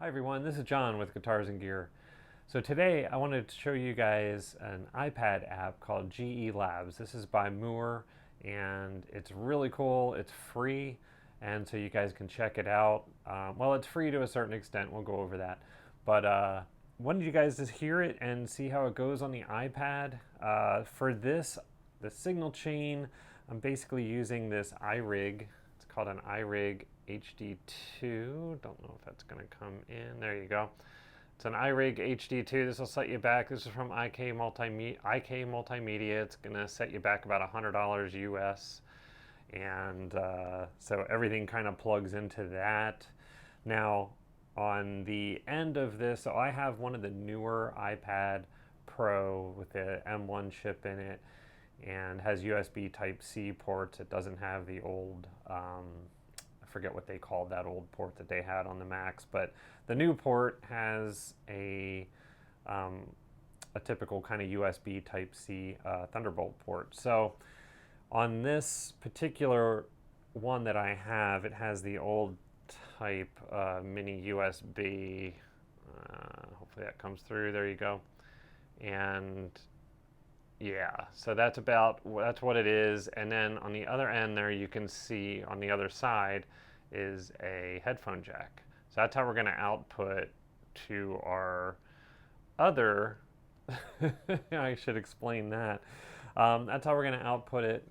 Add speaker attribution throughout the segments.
Speaker 1: Hi everyone, this is John with Guitars and Gear. So today I wanted to show you guys an iPad app called GE Labs. This is by Mooer and it's really cool. It's free, and so you guys can check it out. Well, it's free to a certain extent. We'll go over that. But wanted you guys to hear it and see how it goes on the iPad. For this, the signal chain, I'm basically using this iRig. It's called an iRig HD2. Don't know if that's going to come in. There you go. It's an iRig HD2. This will set you back. This is from IK Multimedia. It's going to set you back about $100 US. And so everything kind of plugs into that. Now, on the end of this, so I have one of the newer iPad Pro with the M1 chip in it and has USB Type-C ports. It doesn't have the old I forget what they called that old port that they had on the Macs, but the new port has a typical kind of USB Type-C Thunderbolt port. So on this particular one that I have, it has the old type mini USB. Hopefully that comes through. There you go. And yeah, so that's what it is. And then on the other end there, you can see on the other side is a headphone jack. So that's how we're going to output to our other I should explain that. That's how we're going to output it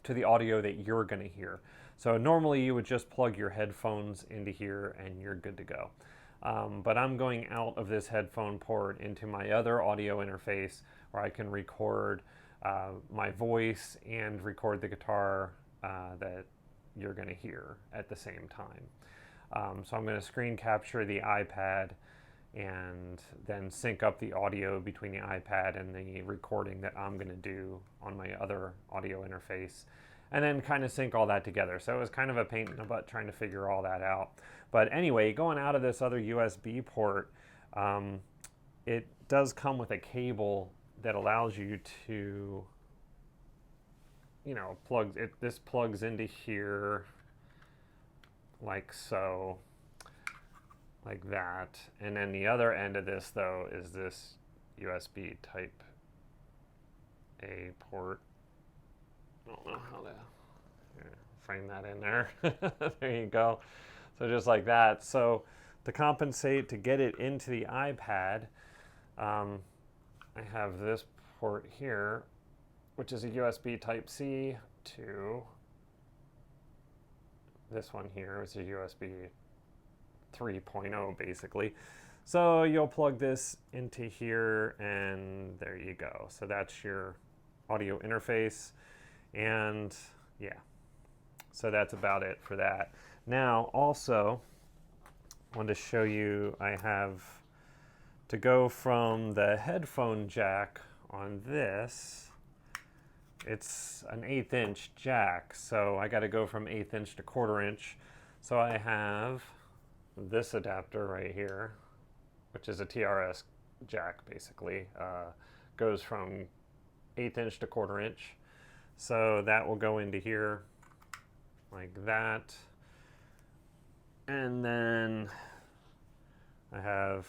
Speaker 1: to the audio that you're going to hear. So normally you would just plug your headphones into here and you're good to go. But I'm going out of this headphone port into my other audio interface where I can record my voice and record the guitar that you're going to hear at the same time. So I'm going to screen capture the iPad and then sync up the audio between the iPad and the recording that I'm going to do on my other audio interface, and then kind of sync all that together. So it was kind of a pain in the butt trying to figure all that out. But anyway, going out of this other USB port, it does come with a cable that allows you to, this plugs into here like so, like that. And then the other end of this though is this USB type A port. I don't know how to frame that in there. There you go. So just like that. So to compensate, to get it into the iPad, I have this port here, which is a USB Type-C to this one here, which is a USB 3.0 basically. So you'll plug this into here and there you go. So that's your audio interface. And yeah, so that's about it for that. Now also I wanted to show you, I have to go from the headphone jack on this. It's an 1/8 inch jack, so I got to go from 1/8 inch to 1/4 inch. So I have this adapter right here, which is a TRS jack basically. Goes from 1/8 inch to 1/4 inch. So that will go into here like that. And then I have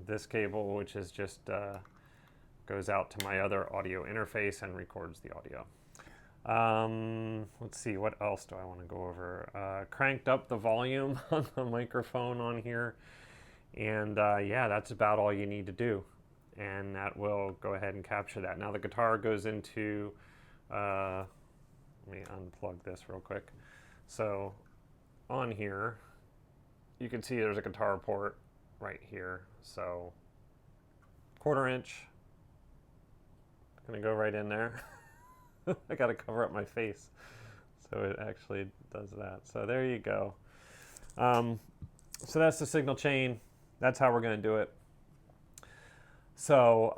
Speaker 1: this cable, which is just goes out to my other audio interface and records the audio. Let's see, what else do I want to go over? Cranked up the volume on the microphone on here. And yeah, that's about all you need to do. And that will go ahead and capture that. Now the guitar goes into, let me unplug this real quick. So on here, you can see there's a guitar port right here. So 1/4 inch, gonna go right in there. I gotta cover up my face so it actually does that. So there you go. So that's the signal chain. That's how we're gonna do it. So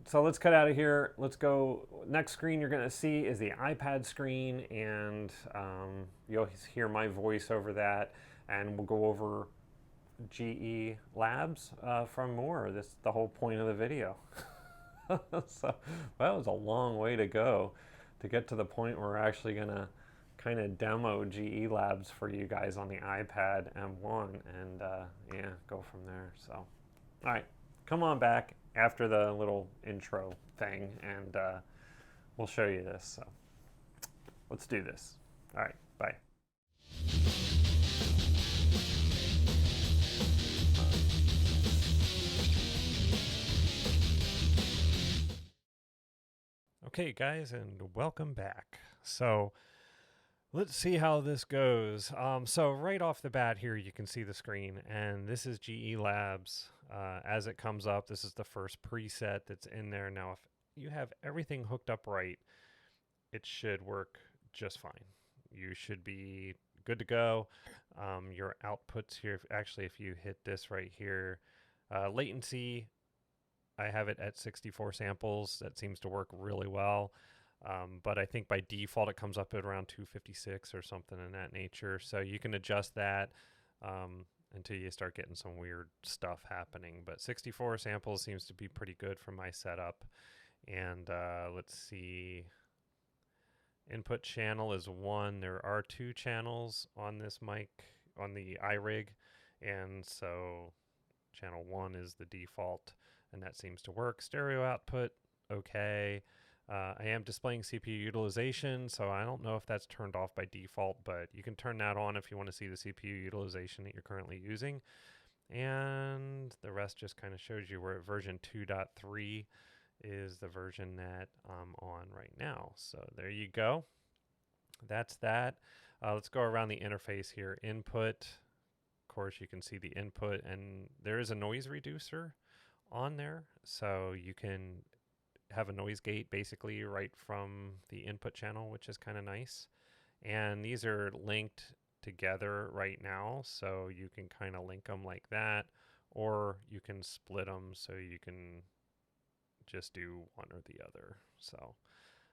Speaker 1: so let's cut out of here. Let's go. Next screen you're gonna see is the iPad screen, and you'll hear my voice over that, and we'll go over GE Labs from Mooer. This is the whole point of the video. So, well, it was a long way to go to get to the point where we're actually gonna kind of demo GE Labs for you guys on the iPad M1 and yeah, go from there. So, all right, come on back after the little intro thing and we'll show you this. So, let's do this. All right, bye. Okay, guys, and welcome back. So, let's see how this goes. So right off the bat here, you can see the screen, and this is GE Labs. As it comes up, this is the first preset that's in there. Now, if you have everything hooked up right, it should work just fine. You should be good to go. Your outputs here, actually, if you hit this right here, latency, I have it at 64 samples. That seems to work really well. But I think by default it comes up at around 256 or something in that nature. So you can adjust that until you start getting some weird stuff happening. But 64 samples seems to be pretty good for my setup. And let's see. Input channel is 1. There are 2 channels on this mic, on the iRig. And so channel 1 is the default, and that seems to work. Stereo output, okay. I am displaying CPU utilization, so I don't know if that's turned off by default, but you can turn that on if you want to see the CPU utilization that you're currently using. And the rest just kind of shows you we're at version 2.3 is the version that I'm on right now. So there you go. That's that. Let's go around the interface here. Input. Of course, you can see the input, and there is a noise reducer on there, so you can have a noise gate basically right from the input channel, which is kind of nice. And these are linked together right now, so you can kind of link them like that, or you can split them so you can just do one or the other. So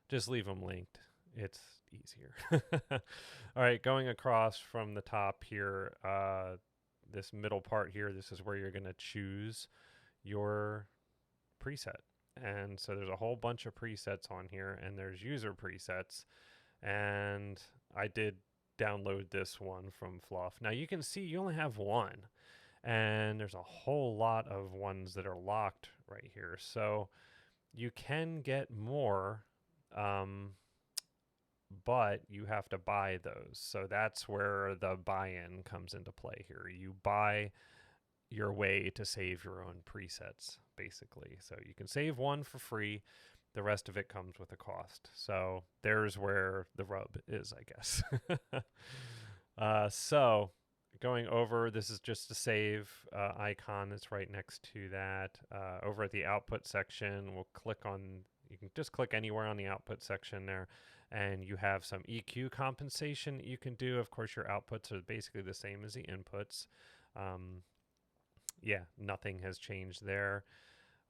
Speaker 1: just leave them linked. It's easier. All right, going across from the top here, this middle part here, this is where you're going to choose your preset. And so there's a whole bunch of presets on here, and there's user presets. And I did download this one from Fluff. Now you can see you only have one, and there's a whole lot of ones that are locked right here. So you can get more, but you have to buy those. So that's where the buy-in comes into play here. You buy your way to save your own presets, basically. So you can save one for free. The rest of it comes with a cost. So there's where the rub is, I guess. So going over, this is just a save icon that's right next to that. Over at the output section, we'll click on, you can just click anywhere on the output section there, and you have some EQ compensation that you can do. Of course, your outputs are basically the same as the inputs. Yeah, nothing has changed there.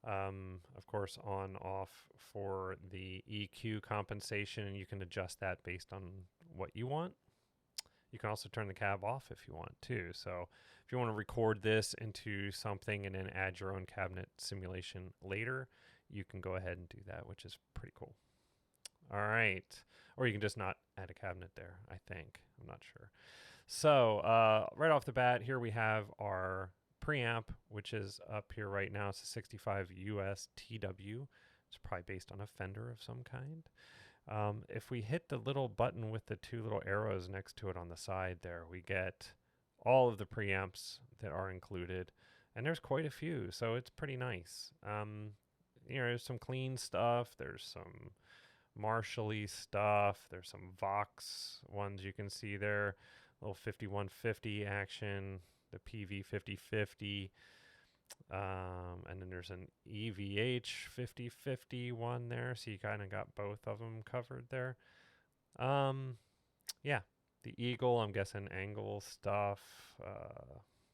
Speaker 1: Of course, on off for the EQ compensation, you can adjust that based on what you want. You can also turn the cab off if you want too. So if you want to record this into something and then add your own cabinet simulation later, you can go ahead and do that, which is pretty cool. All right. Or you can just not add a cabinet there, I think. I'm not sure. So right off the bat, here we have our preamp, which is up here right now. It's a 65 US TW. It's probably based on a Fender of some kind. If we hit the little button with the 2 little arrows next to it on the side there, we get all of the preamps that are included. And there's quite a few, so it's pretty nice. There's some clean stuff. There's some Marshall-y stuff. There's some Vox ones you can see there. Little 5150 action, the PV 5050, and then there's an EVH 5050 one there, so you kind of got both of them covered there. Yeah, the Eagle, I'm guessing angle stuff.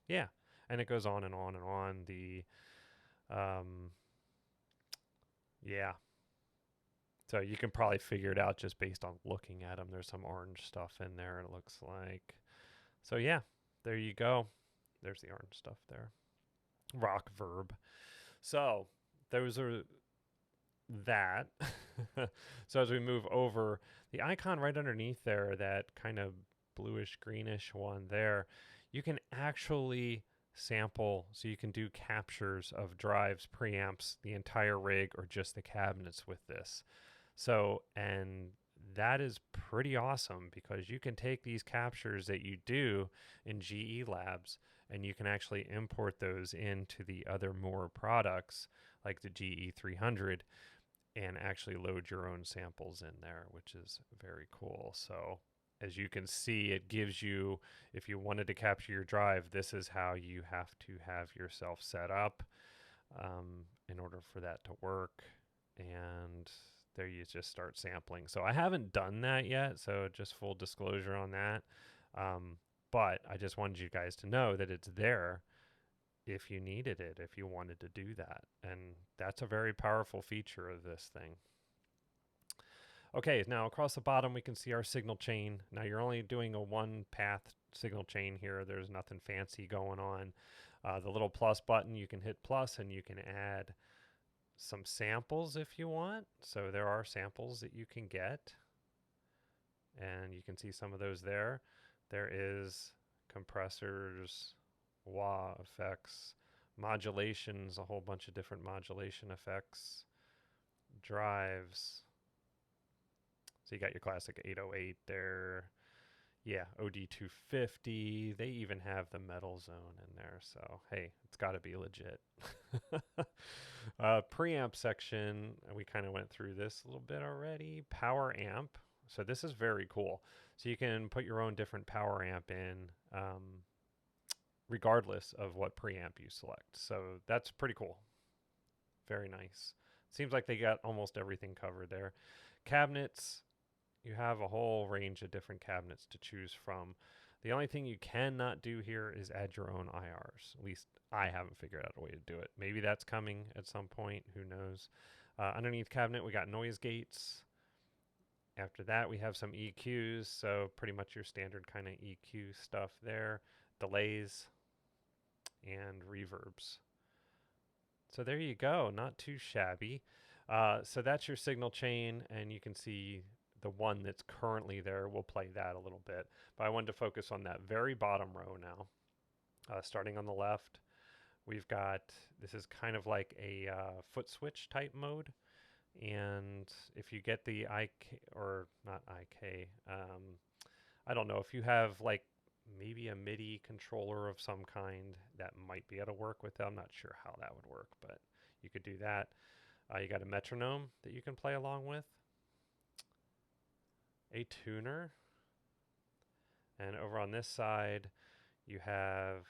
Speaker 1: Yeah, and it goes on and on and on. Yeah. So you can probably figure it out just based on looking at them. There's some orange stuff in there, it looks like. So yeah, there you go. There's the orange stuff there. Rock verb. So those are that. So as we move over, the icon right underneath there, that kind of bluish greenish one there, you can actually sample, so you can do captures of drives, preamps, the entire rig, or just the cabinets with this. So, and that is pretty awesome because you can take these captures that you do in GE Labs and you can actually import those into the other Mooer products like the GE 300 and actually load your own samples in there, which is very cool. So, as you can see, it gives you, if you wanted to capture your drive, this is how you have to have yourself set up in order for that to work. And there you just start sampling. So I haven't done that yet, so just full disclosure on that. But I just wanted you guys to know that it's there if you needed it, if you wanted to do that. And that's a very powerful feature of this thing. Okay, now across the bottom we can see our signal chain. Now you're only doing a one path signal chain here. There's nothing fancy going on. The little plus button, you can hit plus and you can add some samples if you want. So there are samples that you can get, and you can see some of those there. There is compressors, wah effects, modulations, a whole bunch of different modulation effects, drives. So you got your classic 808 there. Yeah, OD250. They even have the metal zone in there. So, hey, it's got to be legit. Preamp section, we kind of went through this a little bit already. Power amp. So, this is very cool. So, you can put your own different power amp in regardless of what preamp you select. So, that's pretty cool. Very nice. Seems like they got almost everything covered there. Cabinets, you have a whole range of different cabinets to choose from. The only thing you cannot do here is add your own IRs. At least I haven't figured out a way to do it. Maybe that's coming at some point. Who knows? Underneath cabinet, we got noise gates. After that, we have some EQs. So pretty much your standard kind of EQ stuff there. Delays and reverbs. So there you go. Not too shabby. So that's your signal chain, and you can see the one that's currently there. We'll play that a little bit. But I wanted to focus on that very bottom row now. Starting on the left, we've got, this is kind of like a foot switch type mode. And if you get the IK, or not IK, I don't know, if you have like maybe a MIDI controller of some kind that might be able to work with it. I'm not sure how that would work, but you could do that. You got a metronome that you can play along with, a tuner, and over on this side, you have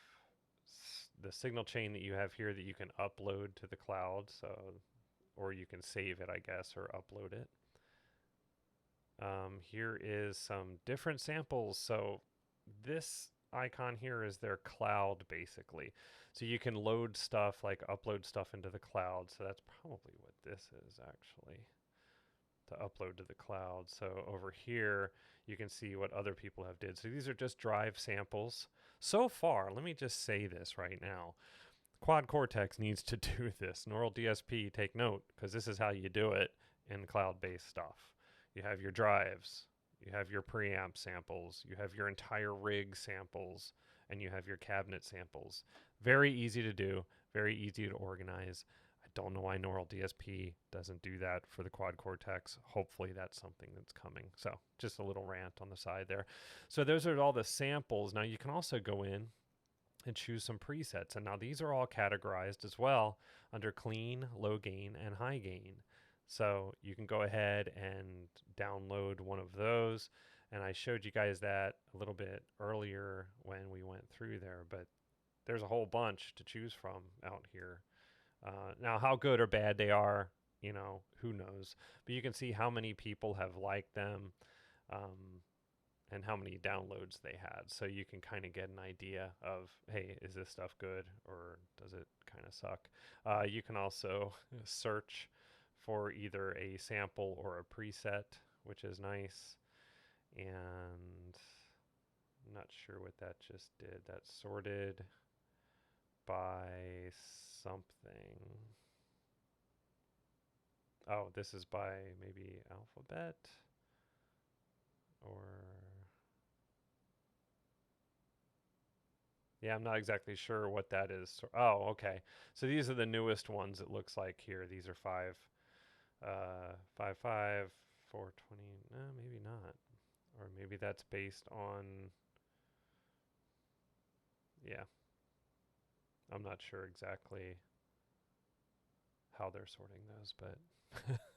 Speaker 1: the signal chain that you have here that you can upload to the cloud. So, or you can save it, I guess, or upload it. Here is some different samples. So this icon here is their cloud basically. So you can load stuff, like upload stuff into the cloud. So that's probably what this is actually, to upload to the cloud. So over here, you can see what other people have did. So these are just drive samples. So far, let me just say this right now. Quad Cortex needs to do this. Neural DSP, take note, because this is how you do it in cloud-based stuff. You have your drives, you have your preamp samples, you have your entire rig samples, and you have your cabinet samples. Very easy to do, very easy to organize. I don't know why Neural DSP doesn't do that for the Quad Cortex. Hopefully that's something that's coming. So just a little rant on the side there. So those are all the samples. Now you can also go in and choose some presets. And now these are all categorized as well under clean, low gain, and high gain. So you can go ahead and download one of those. And I showed you guys that a little bit earlier when we went through there, but there's a whole bunch to choose from out here. Now, how good or bad they are, you know, who knows? But you can see how many people have liked them. And how many downloads they had. So you can kind of get an idea of, hey, is this stuff good or does it kind of suck? You can also search for either a sample or a preset, which is nice. And I'm not sure what that just did. That sorted by something. Oh, this is by maybe alphabet or yeah, I'm not exactly sure what that is. Oh, okay. So these are the newest ones. It looks like here. These are 5, 420. No, maybe not. Or maybe that's based on. Yeah, I'm not sure exactly how they're sorting those, but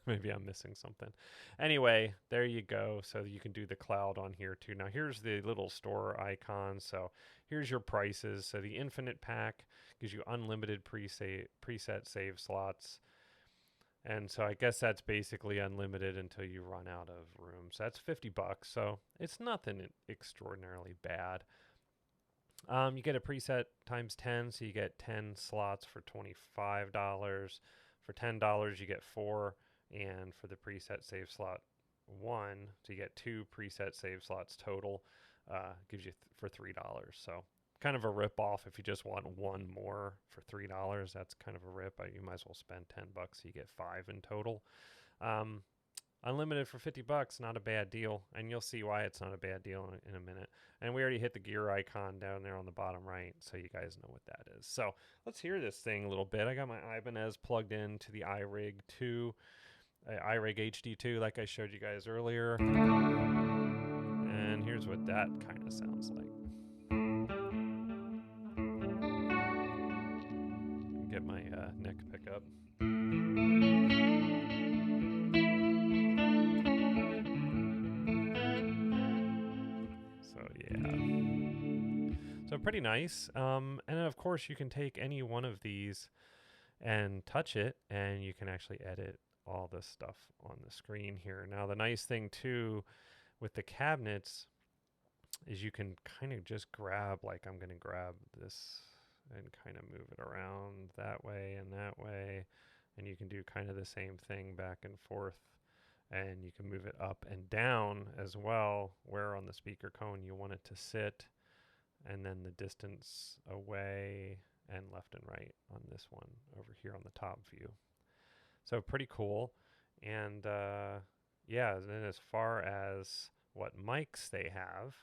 Speaker 1: maybe I'm missing something. Anyway, there you go. So you can do the cloud on here too. Now here's the little store icon. So here's your prices. So the infinite pack gives you unlimited preset save slots. And so I guess that's basically unlimited until you run out of room. So that's $50. So it's nothing extraordinarily bad. You get a preset times 10, so you get 10 slots for $25. For $10, you get 4, and for the preset save slot 1, so you get 2 preset save slots total, gives you for $3. So kind of a rip off if you just want one more for $3. That's kind of a rip. You might as well spend $10, so you get 5 in total. Um, Unlimited for $50, not a bad deal, and you'll see why it's not a bad deal in a minute. And we already hit the gear icon down there on the bottom right, so you guys know what that is. So let's hear this thing a little bit. I got my Ibanez plugged into the iRig 2, iRig HD2, like I showed you guys earlier. And here's what that kind of sounds like. Get my neck pickup. So yeah, so pretty nice. And then of course you can take any one of these and touch it, and you can actually edit all this stuff on the screen here. Now the nice thing too with the cabinets is you can kind of just grab, like I'm going to grab this and kind of move it around that way, and you can do kind of the same thing back and forth, and you can move it up and down as well where on the speaker cone you want it to sit, and then the distance away and left and right on this one over here on the top view. So pretty cool. And yeah, and then as far as what mics they have,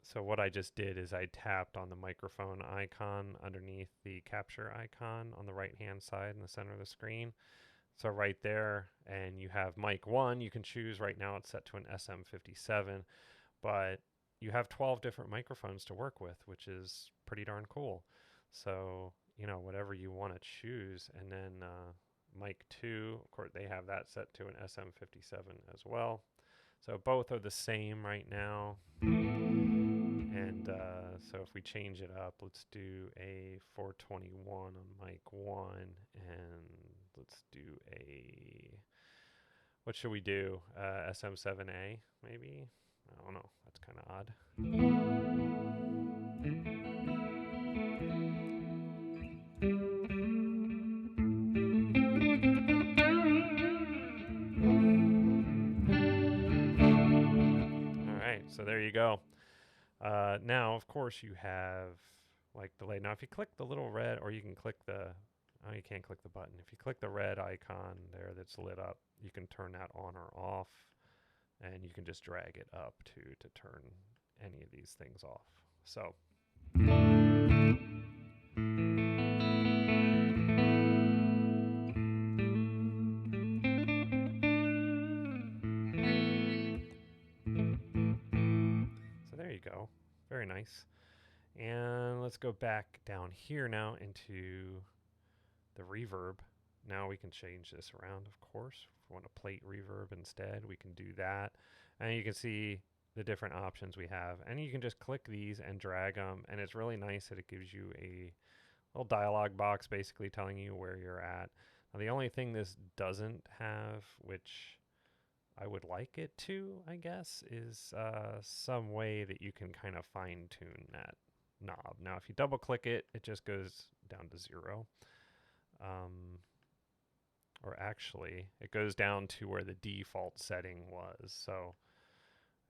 Speaker 1: so what I just did is I tapped on the microphone icon underneath the capture icon on the right hand side in the center of the screen. So right there, and you have mic 1, you can choose. Right now it's set to an SM57, but you have 12 different microphones to work with, which is pretty darn cool. So, you know, whatever you want to choose. And then mic 2, of course, they have that set to an SM57 as well. So both are the same right now. And so if we change it up, let's do a 421 on mic 1, and let's do a, what should we do? SM7A, maybe? I don't know. That's kind of odd. All right, so there you go. Now, of course, you have like delay. Now, if you click the little red, or you can click the, oh, you can't click the button. If you click the red icon there that's lit up, you can turn that on or off, and you can just drag it up to turn any of these things off. So. So there you go. Very nice. And let's go back down here now into the reverb. Now we can change this around, of course. If we want to plate reverb instead, we can do that. And you can see the different options we have. And you can just click these and drag them. And it's really nice that it gives you a little dialog box basically telling you where you're at. Now, the only thing this doesn't have, which I would like it to, I guess, is some way that you can kind of fine tune that knob. Now, if you double click it, it just goes down to 0. Or actually, it goes down to where the default setting was. So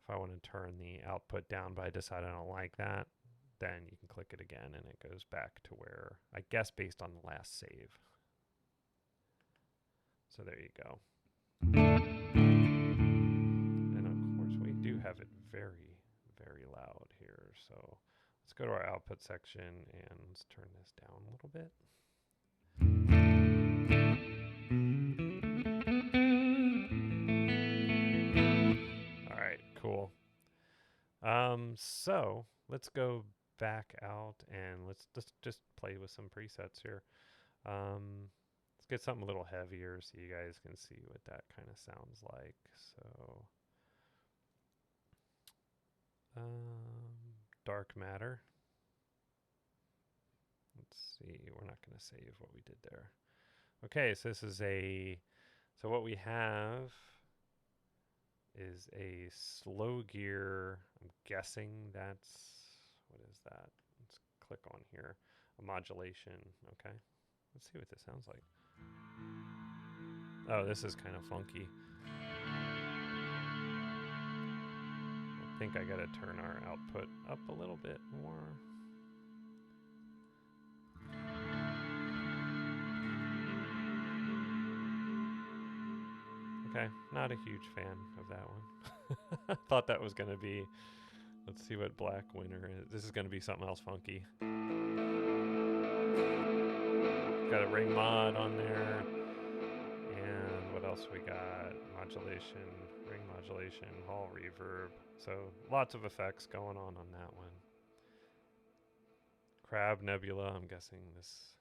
Speaker 1: if I want to turn the output down, but I decide I don't like that, then you can click it again and it goes back to where, I guess, based on the last save. So there you go. And of course, we do have it very, very loud here. So let's go to our output section and let's turn this down a little bit. All right, cool. So let's go back out and let's just play with some presets here. Let's get something a little heavier so you guys can see what that kind of sounds like. So, dark matter. Let's see, we're not going to save what we did there. Okay, so this is so what we have is a slow gear. I'm guessing that's, what is that? Let's click on here. A modulation, okay. Let's see what this sounds like. Oh, this is kind of funky. I think I gotta turn our output up a little bit more. Okay, not a huge fan of that one. I thought that was gonna be, let's see what Black Winter is. This is gonna be something else funky. Got a ring mod on there. And what else we got? Modulation, ring modulation, hall reverb. So lots of effects going on that one. Crab Nebula, I'm guessing this.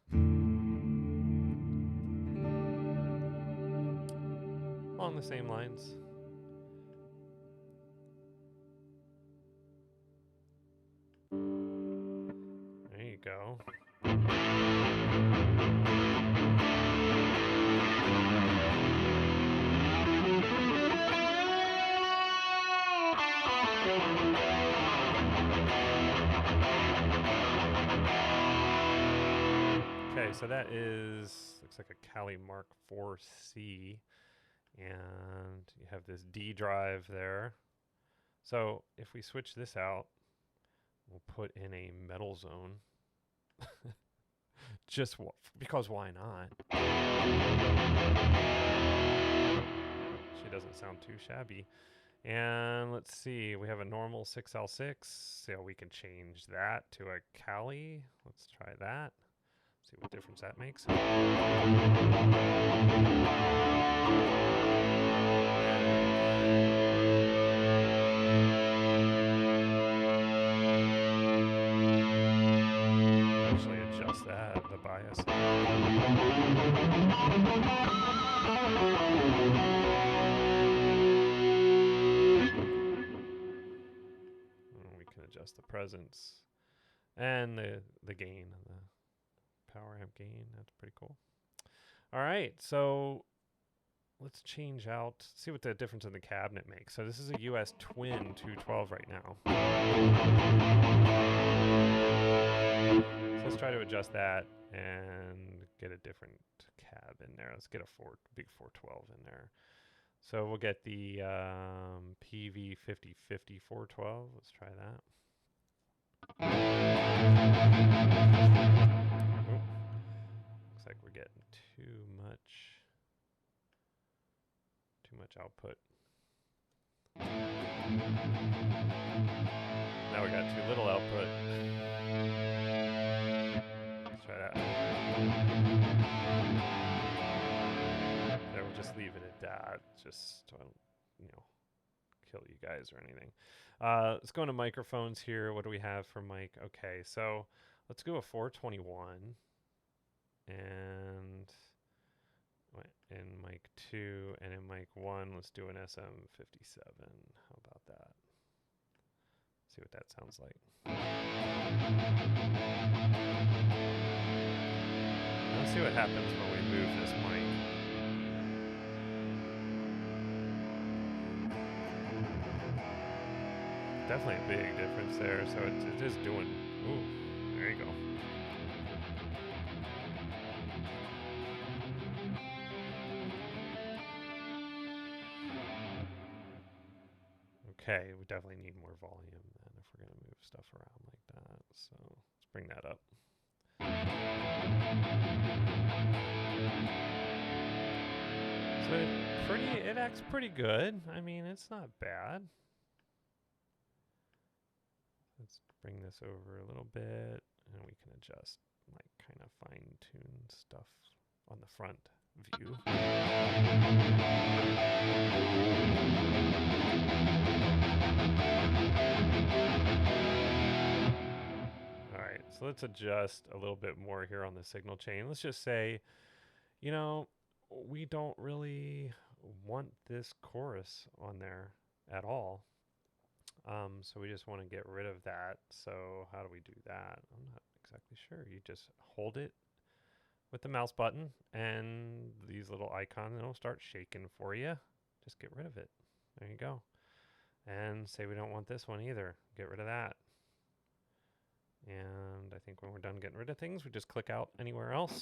Speaker 1: Along the same lines. There you go. Okay, so that looks like a Kali Mark IV-C, and you have this D drive there. So if we switch this out, we'll put in a metal zone. Just because why not? She doesn't sound too shabby. And let's see, we have a normal 6L6, so we can change that to a Kali. Let's try that. See what difference that makes. Actually adjust that, the bias. And we can adjust the presence and the gain, the power amp gain. That's pretty cool. All right, so let's change out, see what the difference in the cabinet makes. So this is a US Twin 212 right now. So let's try to adjust that and get a different cab in there. Let's get a big 412 in there. So we'll get the PV5050 412. Let's try that. Oh, looks like we're getting too much output. Now we got too little output. Let's try that. There, we'll just leave it at that. Just don't, kill you guys or anything. Let's go into microphones here. What do we have for mic? Okay, so let's go a 421 and in mic 2, and in mic 1 let's do an SM57. How about that? See what that sounds like. Let's see what happens when we move this mic. Definitely a big difference there. So it is doing, ooh, there you go. Okay, we definitely need more volume then if we're going to move stuff around like that. So let's bring that up. So it acts pretty good. I mean, it's not bad. Let's bring this over a little bit, and we can adjust, like, kind of fine-tune stuff on the front view. All right, so let's adjust a little bit more here on the signal chain. Let's just say, you know, we don't really want this chorus on there at all. So we just want to get rid of that. So how do we do that? I'm not exactly sure. You just hold it with the mouse button, and these little icons will start shaking for you. Just get rid of it. There you go. And say we don't want this one either. Get rid of that. And I think when we're done getting rid of things, we just click out anywhere else.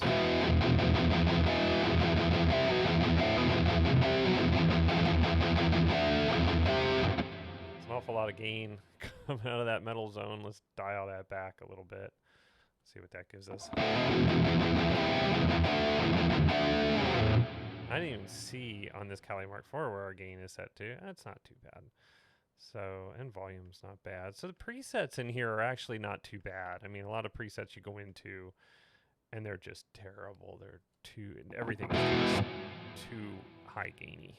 Speaker 1: It's an awful lot of gain coming out of that metal zone. Let's dial that back a little bit. See what that gives us. I didn't even see on this Kali Mark IV where our gain is set to. That's not too bad. So, and volume's not bad. So the presets in here are actually not too bad. I mean, a lot of presets you go into and they're just terrible. They're everything is too high gainy.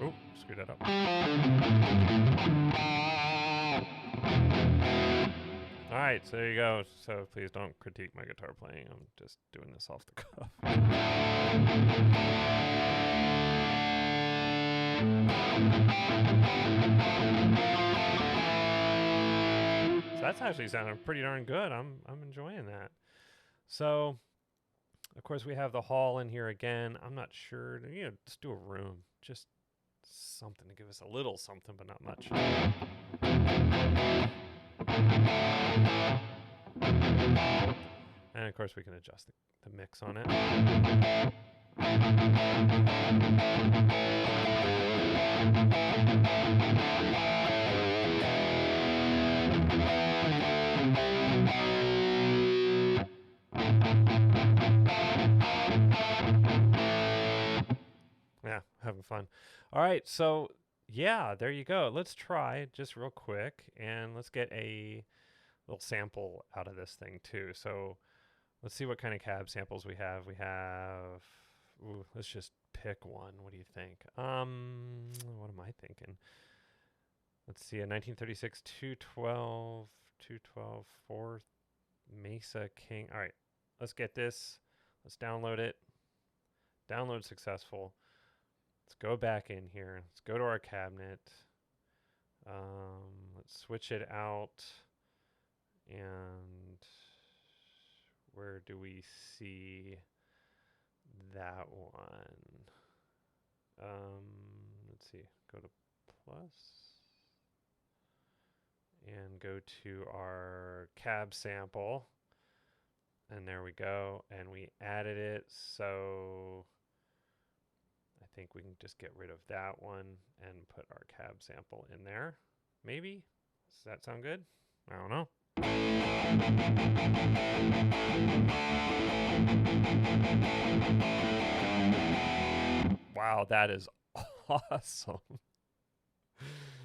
Speaker 1: Oh, screwed that up. All right, so there you go. So please don't critique my guitar playing. I'm just doing this off the cuff. So that's actually sounding pretty darn good. I'm enjoying that. So, of course, we have the hall in here again. I'm not sure. You know, just do a room. Just something to give us a little something, but not much. And of course we can adjust the mix on it. Yeah, having fun. All right, so yeah, there you go. Let's try just real quick, and let's get a little sample out of this thing too. So let's see what kind of cab samples we have. We have, let's just pick one. What do you think? What am I thinking? Let's see, a 1936 212 4 Mesa King. All right, let's get this. Let's download it. Download successful. Let's go back in here. Let's go to our cabinet. Let's switch it out. And where do we see that one? Let's see. Go to plus. And go to our cab sample. And there we go. And we added it. So I think we can just get rid of that one and put our cab sample in there. Maybe? Does that sound good? I don't know. Wow, that is awesome.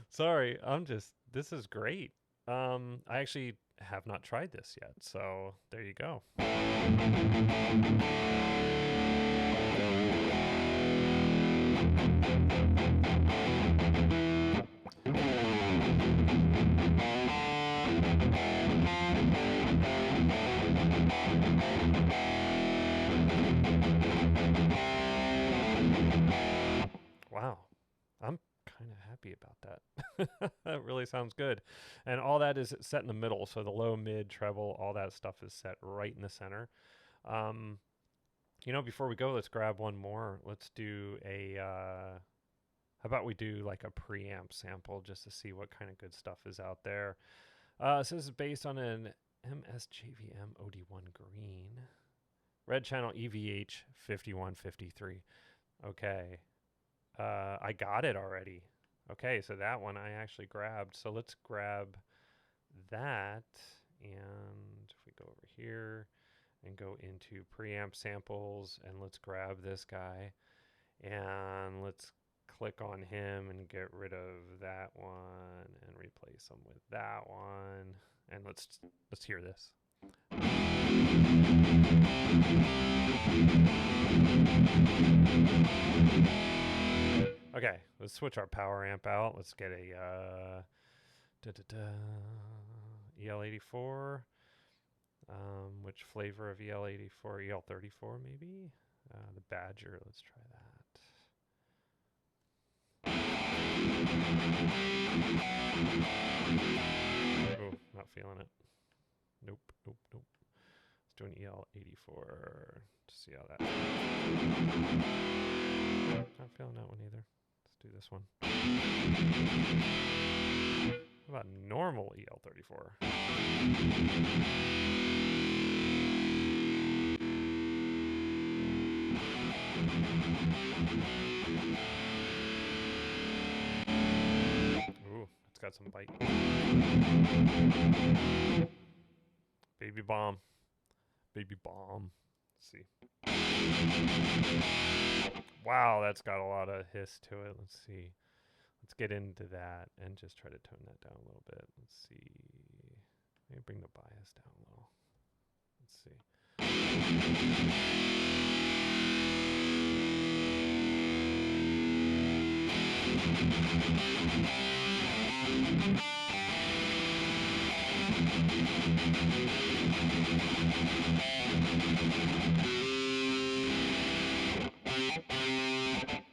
Speaker 1: Sorry, this is great. I actually have not tried this yet, so there you go. Wow, I'm kind of happy about that. That really sounds good. And all that is set in the middle, so the low, mid, treble, all that stuff is set right in the center. You know, before we go, let's grab one more. Let's do a, how about we do like a preamp sample just to see what kind of good stuff is out there. So this is based on an MSJVM OD1 green. Red channel EVH 5153. Okay. I got it already. Okay, so that one I actually grabbed. So let's grab that. And if we go over here and go into preamp samples, and let's grab this guy. And let's click on him and get rid of that one and replace him with that one. And let's hear this. Okay, let's switch our power amp out. Let's get a EL84. Which flavor of EL84? EL34 maybe? The Badger, let's try that. Oh, not feeling it. Nope. Let's do an EL84 to see how that. Not feeling that one either. Let's do this one. How about normal EL34? Ooh, it's got some bite. Baby bomb. Let's see. Wow, that's got a lot of hiss to it. Let's see. Let's get into that and just try to tone that down a little bit. Let's see. Maybe bring the bias down a little. Let's see.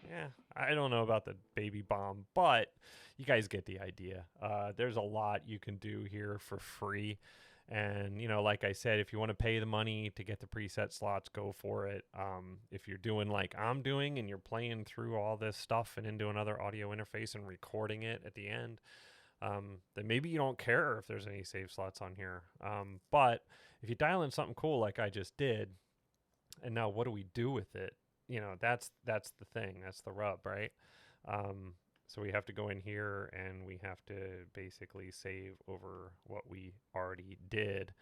Speaker 1: Yeah, I don't know about the baby bomb, but you guys get the idea. There's a lot you can do here for free. And, you know, like I said, if you want to pay the money to get the preset slots, go for it. If you're doing like I'm doing and you're playing through all this stuff and into another audio interface and recording it at the end, then maybe you don't care if there's any save slots on here. But if you dial in something cool like I just did, and now what do we do with it? You know, that's the thing. That's the rub, right? So we have to go in here and we have to basically save over what we already did.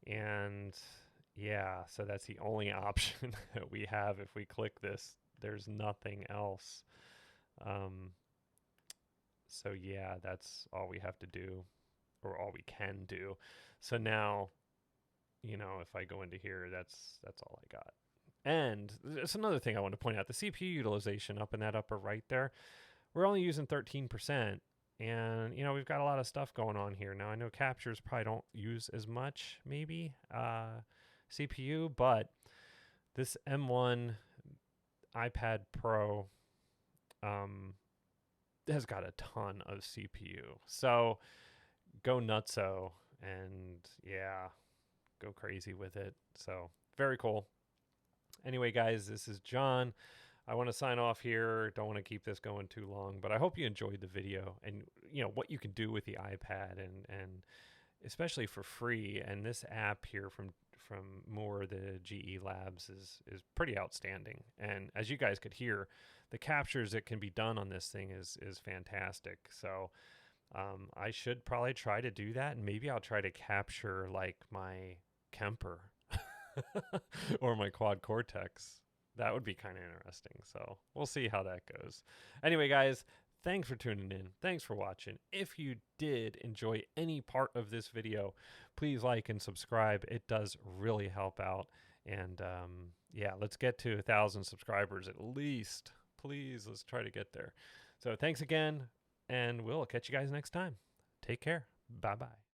Speaker 1: And yeah, so that's the only option that we have. If we click this, there's nothing else. So yeah, that's all we have to do, or all we can do. So now, you know, if I go into here, that's all I got. And there's another thing I want to point out. The CPU utilization up in that upper right there, we're only using 13%. And, you know, we've got a lot of stuff going on here. Now, I know captures probably don't use as much, maybe, CPU, but this M1 iPad Pro has got a ton of CPU. So go nutso and, yeah, go crazy with it. So very cool. Anyway, guys, this is John. I want to sign off here. Don't want to keep this going too long, but I hope you enjoyed the video and, you know, what you can do with the iPad and especially for free. And this app here from Mooer, the GE Labs, is pretty outstanding. And as you guys could hear, the captures that can be done on this thing is fantastic. So I should probably try to do that, and maybe I'll try to capture like my Kemper or my Quad Cortex. That would be kind of interesting. So we'll see how that goes. Anyway, guys, thanks for tuning in. Thanks for watching. If you did enjoy any part of this video, please like and subscribe. It does really help out. And yeah, let's get to 1,000 subscribers at least. Please, let's try to get there. So thanks again, and we'll catch you guys next time. Take care. Bye-bye.